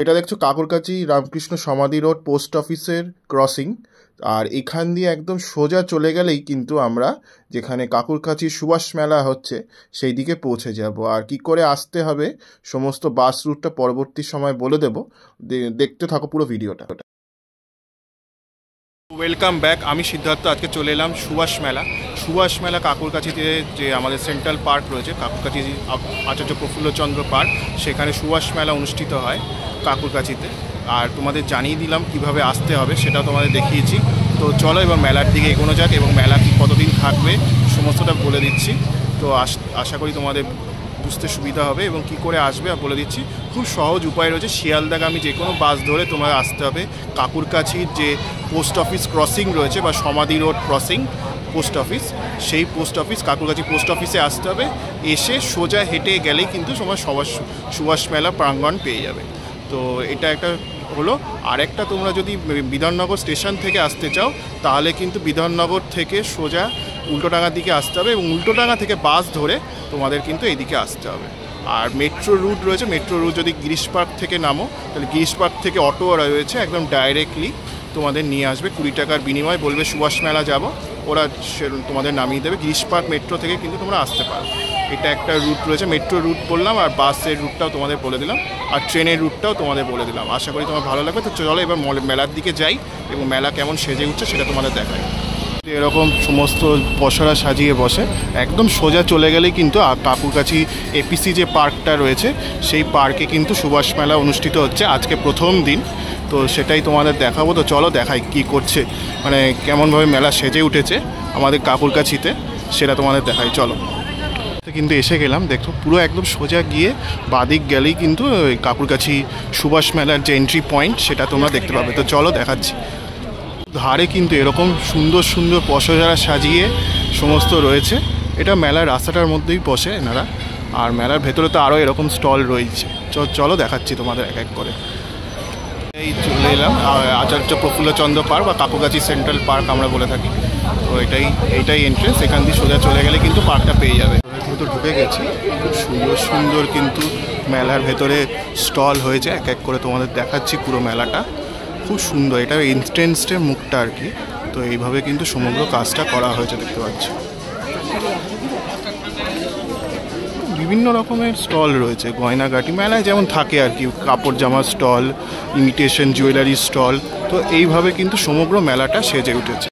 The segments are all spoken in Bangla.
এটা দেখছো কাকুরকাছি রামকৃষ্ণ সমাধি রোড পোস্ট অফিসের ক্রসিং। আর এখান দিয়ে একদম সোজা চলে গেলেই কিন্তু আমরা যেখানে কাকুরকাছি সুভাষ মেলা হচ্ছে সেই দিকে পৌঁছে যাব। আর কি করে আসতে হবে সমস্ত বাস রুটটা পরবর্তী সময় বলে দেব, দেখতে থাকো পুরো ভিডিওটা। ওয়েলকাম ব্যাক, আমি সিদ্ধার্থ। আজকে চলে এলাম সুভাষ মেলা কাকুরকাছিতে, যে আমাদের সেন্ট্রাল পার্ক রয়েছে কাকুরকাছি আচার্য প্রফুল্লচন্দ্র পার্ক, সেখানে সুভাষ মেলা অনুষ্ঠিত হয় কাকুরকাছিতে। আর তোমাদের জানিয়ে দিলাম কিভাবে আসতে হবে, সেটাও তোমাদের দেখিয়েছি। তো চলো এবার মেলার দিকে এগোনো যাক, এবং মেলা কি কতদিন থাকবে সমস্তটা বলে দিচ্ছি। তো আশা করি তোমাদের বুঝতে সুবিধা হবে এবং কি করে আসবে আর বলে দিচ্ছি। খুব সহজ উপায় রয়েছে, শিয়ালদাগামী যে কোনো বাস ধরে তোমার আসতে হবে কাকুরকাছির যে পোস্ট অফিস ক্রসিং রয়েছে বা সমাধি রোড ক্রসিং পোস্ট অফিস, সেই পোস্ট অফিস কাকুরকাছি পোস্ট অফিসে আসতে হবে। এসে সোজা হেঁটে গেলেই কিন্তু তোমার সুভাষ মেলা প্রাঙ্গণ পেয়ে যাবে। তো এটা একটা হলো। আর একটা, তোমরা যদি বিধাননগর স্টেশন থেকে আসতে চাও তাহলে কিন্তু বিধাননগর থেকে সোজা উল্টোডাঙ্গার দিকে আসতে হবে, এবং উল্টোডাঙ্গা থেকে বাস ধরে তোমাদের কিন্তু এইদিকে আসতে হবে। আর মেট্রো রুট রয়েছে, মেট্রো রুট যদি গিরিশ পার্ক থেকে নামো তাহলে গিরিশ পার্ক থেকে অটো রয়েছে, একদম ডাইরেক্টলি তোমাদের নিয়ে আসবে 20 টাকার বিনিময়ে। বলবে সুভাষ মেলা যাব, ওরা তোমাদের নামিয়ে দেবে। গিরিশ পার্ক মেট্রো থেকে কিন্তু তোমরা আসতে পারো। এটা একটা রুট রয়েছে, মেট্রো রুট বললাম, আর বাসের রুটটাও তোমাদের বলে দিলাম, আর ট্রেনের রুটটাও তোমাদের বলে দিলাম। আশা করি তোমার ভালো লাগবে। তো চলো এবার মেলার দিকে যাই এবং মেলা কেমন সেজে উঠছে সেটা তোমাদের দেখাই। এরকম সমস্ত পসরা সাজিয়ে বসে, একদম সোজা চলে গেলেই কিন্তু কাকুরকাছি এপিসি যে পার্কটা রয়েছে সেই পার্কে কিন্তু সুভাষ মেলা অনুষ্ঠিত হচ্ছে আজকে প্রথম দিন। তো সেটাই তোমাদের দেখাবো। তো চলো দেখাই কি করছে, মানে কেমনভাবে মেলা সেজে উঠেছে আমাদের কাকুরকাছিতে, সেটা তোমাদের দেখাই। চলো। কিন্তু এসে গেলাম, দেখো পুরো একদম সোজা গিয়ে বাদিক গেলেই কিন্তু কাকুরকাছি সুভাষ মেলার যে এন্ট্রি পয়েন্ট সেটা তোমরা দেখতে পাবে। তো চলো দেখাচ্ছি। ধারে কিন্তু এরকম সুন্দর সুন্দর পসরা সাজিয়ে সমস্ত রয়েছে। এটা মেলার রাস্তাটার মধ্যেই বসে এনারা, আর মেলার ভেতরে তো আরও এরকম স্টল রয়েছে। চলো দেখাচ্ছি তোমাদের এক এক করে। এই চলে এলাম আচার্য প্রফুল্লচন্দ্র পার্ক বা কাকুরকাছি সেন্ট্রাল পার্ক আমরা বলে থাকি। তো এইটাই এন্ট্রেন্স, এখান দিয়ে সোজা চলে গেলে কিন্তু পার্কটা পেয়ে যাবে। কিন্তু ঢুকে গেছি, খুব সুন্দর সুন্দর কিন্তু মেলার ভেতরে স্টল হয়েছে, এক এক করে তোমাদের দেখাচ্ছি পুরো মেলাটা। খুব সুন্দর, এটা এন্ট্রেন্সের মুখটা আর কি। তো এইভাবে কিন্তু সমগ্র কাজটা করা হয়েছে, দেখতে পাচ্ছি। বিভিন্ন রকমের স্টল রয়েছে, গয়নাগাটি মেলায় যেমন থাকে আর কি, কাপড় জামার স্টল, ইমিটেশন জুয়েলারি স্টল। তো এইভাবে কিন্তু সমগ্র মেলাটা সেজে উঠেছে।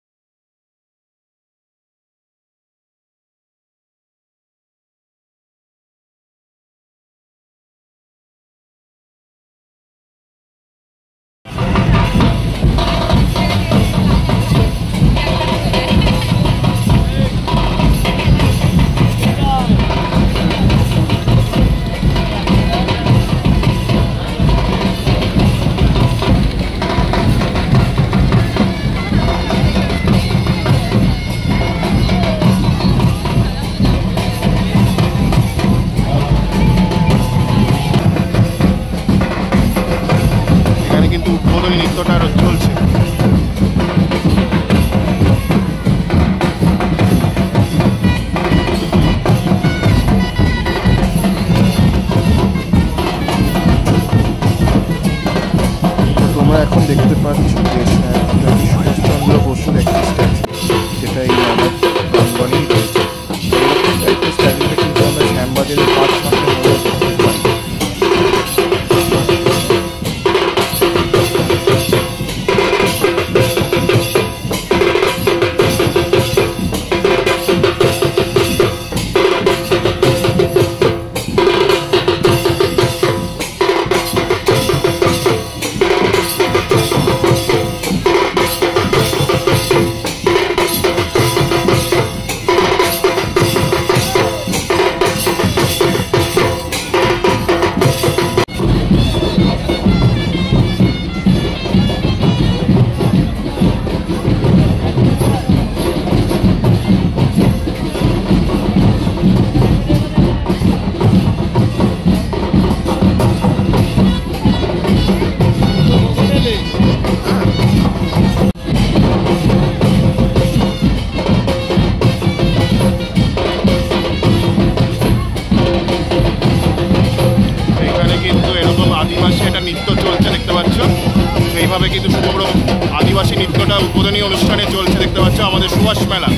উদ্বোধনী নৃত্যটা চলছে। তোমরা এখন দেখতে পাচ্ছ যে সুভাষচন্দ্র বসুর একটা স্ট্যাচু, যেটা এই মেলার প্রাঙ্গণেই রয়েছে। একটা স্ট্যাচুটা কিন্তু আমরা শ্যামবাজারের 5 নম্বর মোড়ে দেখতে পাই। আদিবাসী একটা নৃত্য চলছে। পাচ্ছ। এইভাবে কিন্তু সমগ্র আদিবাসী নৃত্যটা উদ্বোধনী অনুষ্ঠানে চলছে, দেখতে পাচ্ছ আমাদের সুভাষ মেলা।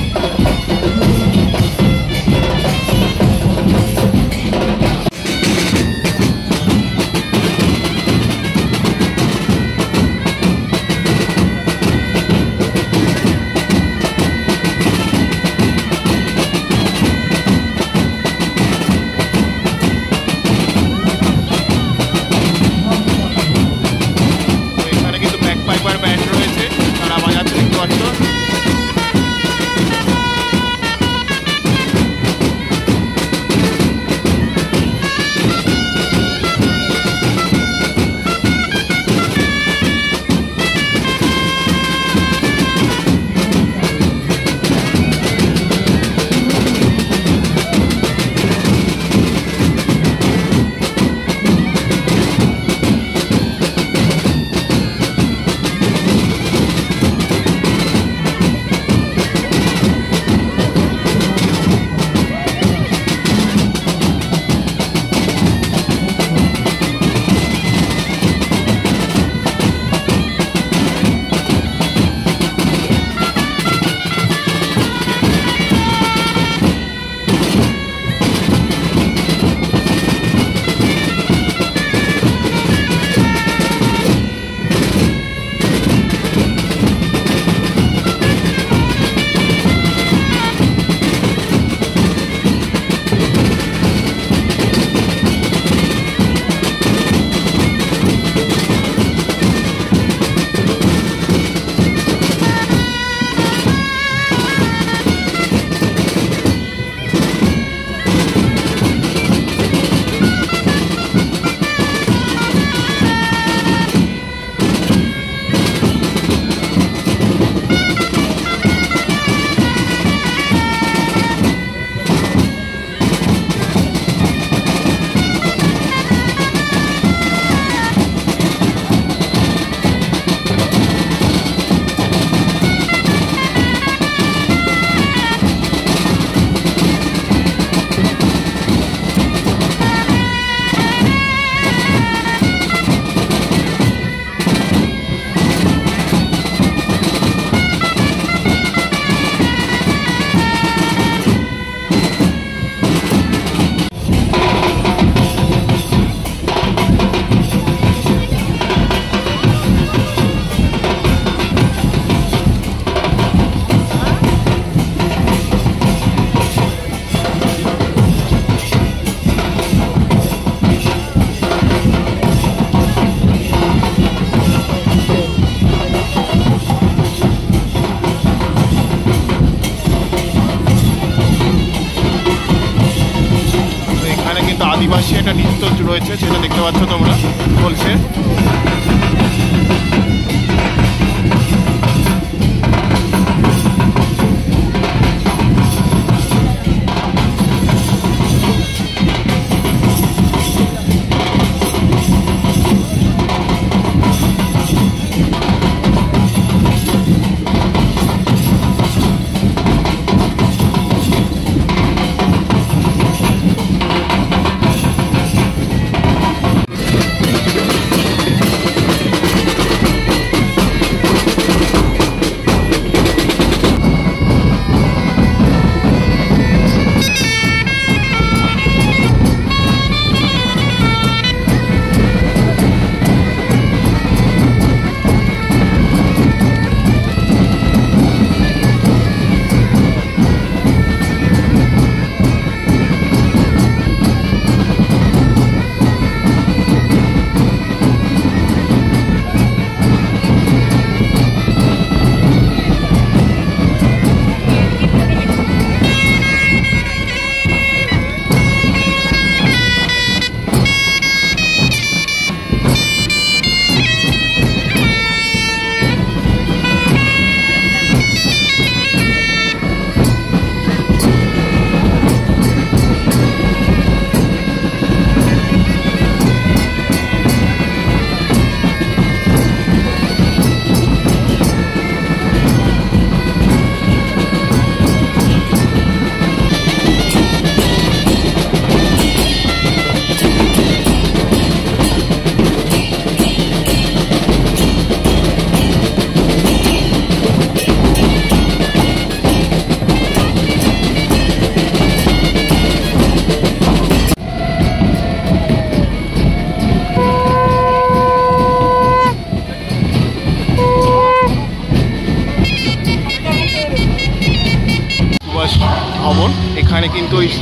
আদিবাসী একটা নৃত্য রয়েছে, সেটা দেখতে পাচ্ছ তোমরা চলছে।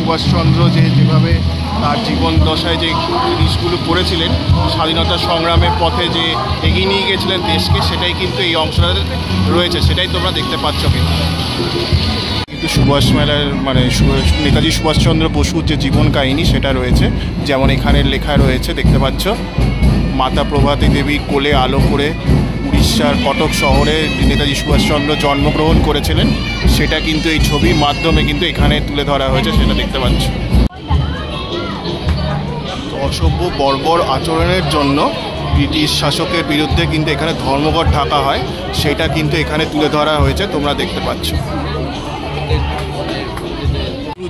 সুভাষচন্দ্র যেভাবে তার জীবন দশায় যে জিনিসগুলো করেছিলেন, স্বাধীনতা সংগ্রামের পথে যে এগিয়ে নিয়ে গিয়েছিলেন দেশকে, সেটাই কিন্তু এই অংশটাতে রয়েছে, সেটাই তোমরা দেখতে পাচ্ছ। কিন্তু সুভাষ মেলার মানে নেতাজি সুভাষচন্দ্র বসুর যে জীবন কাহিনী সেটা রয়েছে, যেমন এখানে লেখা রয়েছে, দেখতে পাচ্ছ, মাতা প্রভাতী দেবী কোলে আলো করে উড়িষ্যার কটক শহরে নেতাজি সুভাষচন্দ্র জন্মগ্রহণ করেছিলেন, সেটা কিন্তু এই ছবির মাধ্যমে কিন্তু এখানে তুলে ধরা হয়েছে, সেটা দেখতে পাচ্ছ। অসভ্য বর্বর আচরণের জন্য ব্রিটিশ শাসকের বিরুদ্ধে কিন্তু এখানে ধর্মঘট ডাকা হয়, সেটা কিন্তু এখানে তুলে ধরা হয়েছে, তোমরা দেখতে পাচ্ছ।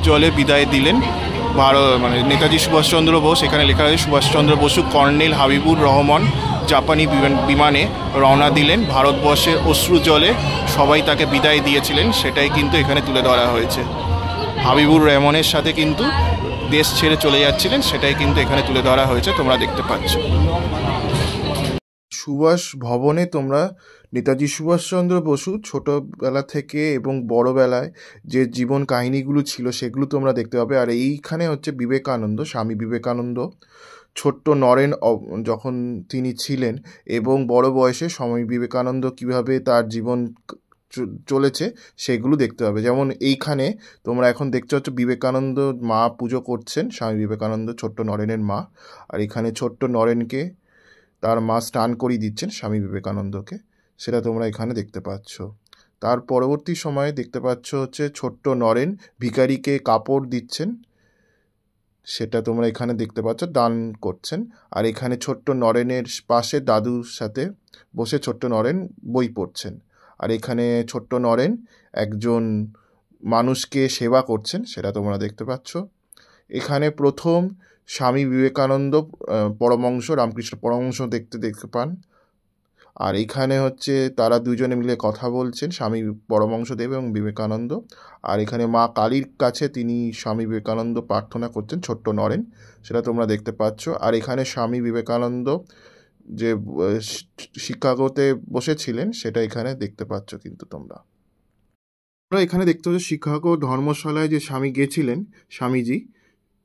জলে বিদায় দিলেন মানে নেতাজি সুভাষচন্দ্র বোস, এখানে লেখা হয়েছে সুভাষচন্দ্র বসু কর্নেল হাবিবুর রহমান জাপানি বিমানে রওনা দিলেন ভারতবর্ষের অশ্রু জলে সবাই তাকে বিদায় দিয়েছিলেন, সেটাই কিন্তু এখানে তুলে ধরা হয়েছে। হাবিবুর রহমানের সাথে কিন্তু দেশ ছেড়ে চলে যাচ্ছিলেন, সেটাই কিন্তু এখানে তুলে ধরা হয়েছে, তোমরা দেখতে পাচ্ছ। সুভাষ ভবনে তোমরা নেতাজি সুভাষচন্দ্র বসু ছোটোবেলা থেকে এবং বড়োবেলায় যে জীবন কাহিনীগুলো ছিল সেগুলো তোমরা দেখতে পাবে। আর এইখানে হচ্ছে বিবেকানন্দ, স্বামী বিবেকানন্দ ছোট্ট নরেন যখন তিনি ছিলেন এবং বড় বয়সে স্বামী বিবেকানন্দ কীভাবে তার জীবন চলেছে সেগুলো দেখতে হবে। যেমন এইখানে তোমরা এখন দেখতে পাচ্ছ বিবেকানন্দ মা পুজো করছেন, স্বামী বিবেকানন্দ ছোট্ট নরেনের মা, আর এখানে ছোট্ট নরেনকে তার মা স্নান করিয়ে দিচ্ছেন স্বামী বিবেকানন্দকে, সেটা তোমরা এখানে দেখতে পাচ্ছ। তার পরবর্তী সময়ে দেখতে পাচ্ছ হচ্ছে ছোট্ট নরেন ভিখারিকে কাপড় দিচ্ছেন, সেটা তোমরা এখানে দেখতে পাচ্ছ, দান করছেন। আর এখানে ছোট্ট নরেনের পাশে দাদুর সাথে বসে ছোট্ট নরেন বই পড়ছেন। আর এখানে ছোট্ট নরেন একজন মানুষকে সেবা করছেন, সেটা তোমরা দেখতে পাচ্ছ। এখানে প্রথম স্বামী বিবেকানন্দ পরমহংস রামকৃষ্ণ পরমহংস দেখতে পান। আর এখানে হচ্ছে তারা দুজনে মিলে কথা বলছেন, স্বামী পরমহংসদেব এবং বিবেকানন্দ। আর এখানে মা কালীর কাছে তিনি স্বামী বিবেকানন্দ প্রার্থনা করছেন ছোট্ট নরেন, সেটা তোমরা দেখতে পাচ্ছ। আর এখানে স্বামী বিবেকানন্দ যে শিকাগোতে বসেছিলেন সেটা এখানে দেখতে পাচ্ছ কিন্তু তোমরা এখানে দেখতে পাচ্ছ শিকাগো ধর্মশালায় যে স্বামী গেছিলেন স্বামীজি,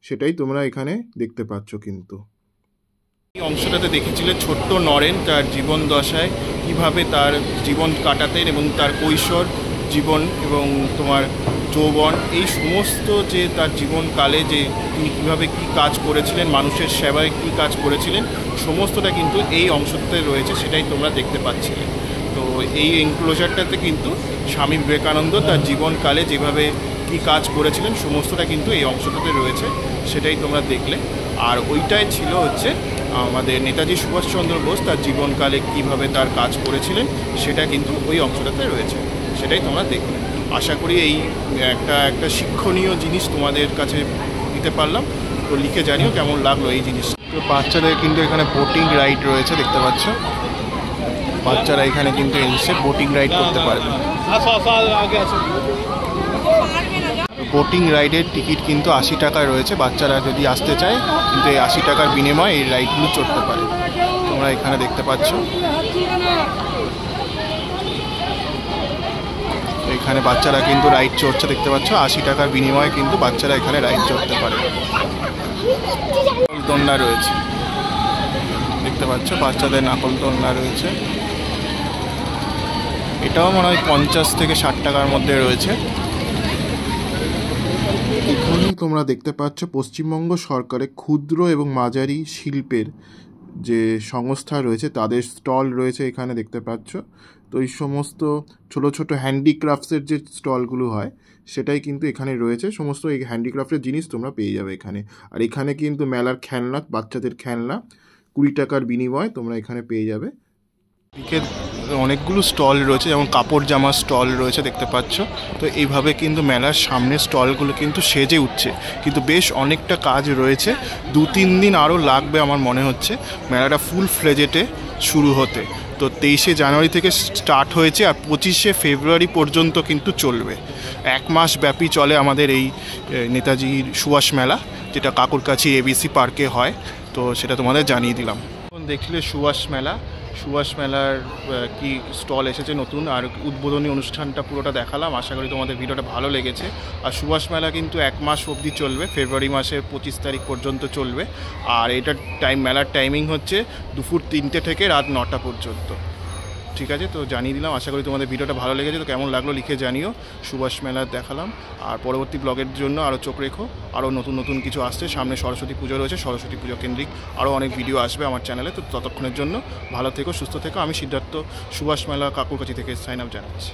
সেটাই তোমরা এখানে দেখতে পাচ্ছ। কিন্তু এই অংশটাতে দেখেছিলে ছোট্ট নরেন তার জীবন দশায় কীভাবে তার জীবন কাটাতেন এবং তার কৈশোর জীবন এবং তোমার যৌবন, এই সমস্ত যে তার জীবনকালে যে তিনি কীভাবে কী কাজ করেছিলেন, মানুষের সেবায় কী কাজ করেছিলেন, সমস্তটা কিন্তু এই অংশটাতে রয়েছে, সেটাই তোমরা দেখতে পাচ্ছিলে। তো এই এনক্লোজারটাতে কিন্তু স্বামী বিবেকানন্দ তার জীবনকালে যেভাবে কী কাজ করেছিলেন সমস্তটা কিন্তু এই অংশটাতে রয়েছে, সেটাই তোমরা দেখলে। আর ওইটাই ছিল হচ্ছে আমাদের নেতাজি সুভাষচন্দ্র বোস তার জীবনকালে কিভাবে তার কাজ করেছিলেন, সেটা কিন্তু ওই অংশটাতে রয়েছে, সেটাই তোমরা দেখলে। আশা করি এই একটা শিক্ষণীয় জিনিস তোমাদের কাছে দিতে পারলাম। তো লিখে জানিও কেমন লাগলো এই জিনিস। তো বাচ্চাদের কিন্তু এখানে বোটিং রাইড রয়েছে, দেখতে পাচ্ছ, বাচ্চারা এখানে কিন্তু এসে বোটিং রাইড করতে পারবে। বোটিং রাইডের টিকিট কিন্তু 80 টাকা রয়েছে, বাচ্চারা যদি আসতে চায় কিন্তু এই 80 টাকার বিনিময়ে এই রাইডগুলো চড়তে পারে, তোমরা এখানে দেখতে পাচ্ছ। এখানে বাচ্চারা কিন্তু রাইড চড়ছে, দেখতে পাচ্ছ, 80 টাকার বিনিময়ে কিন্তু বাচ্চারা এখানে রাইড চড়তে পারে। দোলনা রয়েছে, দেখতে পাচ্ছ, বাচ্চাদের নাকল দোলনা রয়েছে, এটাও মনে হয় 50 থেকে 60 টাকার মধ্যে রয়েছে। এখানে তোমরা দেখতে পাচ্ছ পশ্চিমবঙ্গ সরকারের ক্ষুদ্র এবং মাঝারি শিল্পের যে সংস্থা রয়েছে তাদের স্টল রয়েছে, এখানে দেখতে পাচ্ছ। তো এই সমস্ত ছোট ছোট হ্যান্ডিক্রাফটসের যে স্টলগুলো হয় সেটাই কিন্তু এখানে রয়েছে, সমস্ত এই হ্যান্ডিক্রাফটের জিনিস তোমরা পেয়ে যাবে এখানে। আর এখানে কিন্তু মেলার খেলনা, বাচ্চাদের খেলনা 20 টাকার বিনিময়ে তোমরা এখানে পেয়ে যাবে। এদিকে অনেকগুলো স্টল রয়েছে, যেমন কাপড় জামার স্টল রয়েছে, দেখতে পাচ্ছ। তো এইভাবে কিন্তু মেলার সামনের স্টলগুলো কিন্তু সেজে উঠছে, কিন্তু বেশ অনেকটা কাজ রয়েছে, 2-3 দিন আরও লাগবে আমার মনে হচ্ছে মেলাটা ফুল ফ্লেজেটে শুরু হতে। তো 23শে জানুয়ারি থেকে স্টার্ট হয়েছে আর 25শে ফেব্রুয়ারি পর্যন্ত কিন্তু চলবে, 1 মাস ব্যাপী চলে আমাদের এই নেতাজির সুভাষ মেলা, যেটা কাকুরকাছি ABC পার্কে হয়। তো সেটা তোমাদের জানিয়ে দিলাম। দেখলে সুভাষ মেলা সুভাষ মেলার কি স্টল এসেছে নতুন, আর উদ্বোধনী অনুষ্ঠানটা পুরোটা দেখালাম। আশা করি তোমাদের ভিডিওটা ভালো লেগেছে। আর সুভাষ মেলা কিন্তু 1 মাস অবধি চলবে, ফেব্রুয়ারি মাসের 25 তারিখ পর্যন্ত চলবে। আর এটার মেলার টাইমিং হচ্ছে দুপুর 3টে থেকে রাত 9টা পর্যন্ত। ঠিক আছে, তো জানিয়ে দিলাম। আশা করি তোমাদের ভিডিওটা ভালো লেগেছে। তো কেমন লাগলো লিখে জানিও। সুভাষ মেলা দেখালাম, আর পরবর্তী ব্লগের জন্য আরও চোখ রেখো। আরও নতুন নতুন কিছু আসছে, সামনে সরস্বতী পুজো রয়েছে, সরস্বতী পুজো কেন্দ্রিক আরও অনেক ভিডিও আসবে আমার চ্যানেলে। তো ততক্ষণের জন্য ভালো থেকো, সুস্থ থেকো। আমি সিদ্ধার্থ সুভাষ মেলা কাকুরকাছি থেকে সাইন আপ জানাচ্ছি।